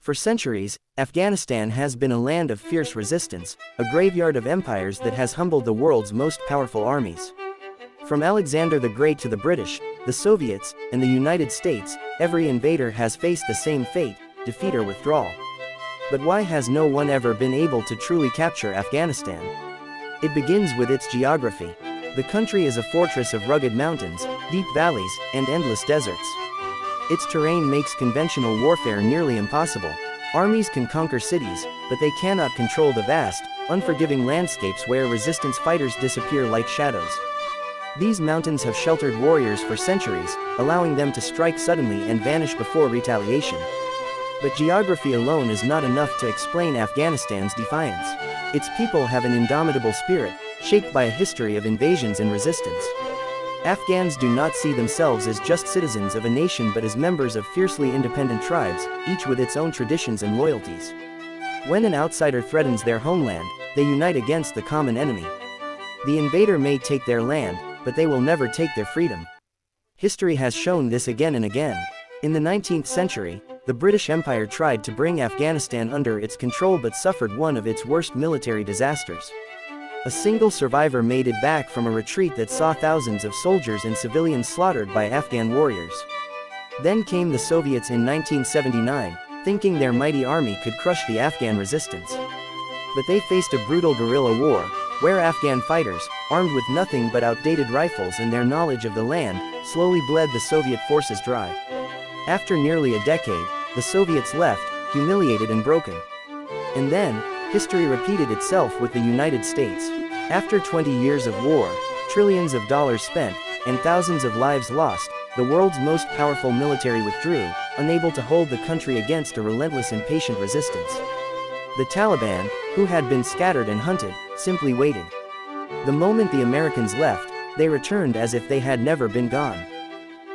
For centuries, Afghanistan has been a land of fierce resistance, a graveyard of empires that has humbled the world's most powerful armies. From Alexander the Great to the British, the Soviets, and the United States, every invader has faced the same fate: defeat or withdrawal. But why has no one ever been able to truly capture Afghanistan? It begins with its geography. The country is a fortress of rugged mountains, deep valleys, and endless deserts. Its terrain makes conventional warfare nearly impossible. Armies can conquer cities, but they cannot control the vast, unforgiving landscapes where resistance fighters disappear like shadows. These mountains have sheltered warriors for centuries, allowing them to strike suddenly and vanish before retaliation. But geography alone is not enough to explain Afghanistan's defiance. Its people have an indomitable spirit, shaped by a history of invasions and resistance. Afghans do not see themselves as just citizens of a nation but as members of fiercely independent tribes, each with its own traditions and loyalties. When an outsider threatens their homeland, they unite against the common enemy. The invader may take their land, but they will never take their freedom. History has shown this again and again. In the 19th century, the British Empire tried to bring Afghanistan under its control but suffered one of its worst military disasters. A single survivor made it back from a retreat that saw thousands of soldiers and civilians slaughtered by Afghan warriors. Then came the Soviets in 1979, thinking their mighty army could crush the Afghan resistance. But they faced a brutal guerrilla war, where Afghan fighters, armed with nothing but outdated rifles and their knowledge of the land, slowly bled the Soviet forces dry. After nearly a decade, the Soviets left, humiliated and broken. And then, history repeated itself with the United States. After 20 years of war, trillions of dollars spent, and thousands of lives lost, the world's most powerful military withdrew, unable to hold the country against a relentless and patient resistance. The Taliban, who had been scattered and hunted, simply waited. The moment the Americans left, they returned as if they had never been gone.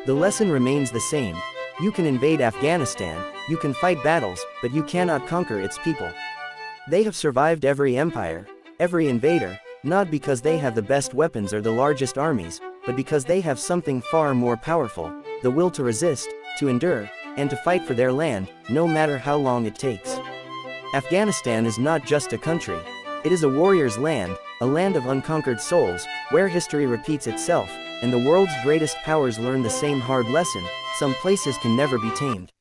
The lesson remains the same: you can invade Afghanistan, you can fight battles, but you cannot conquer its people. They have survived every empire, every invader, not because they have the best weapons or the largest armies, but because they have something far more powerful: the will to resist, to endure, and to fight for their land, no matter how long it takes. Afghanistan is not just a country. It is a warrior's land, a land of unconquered souls, where history repeats itself, and the world's greatest powers learn the same hard lesson: some places can never be tamed.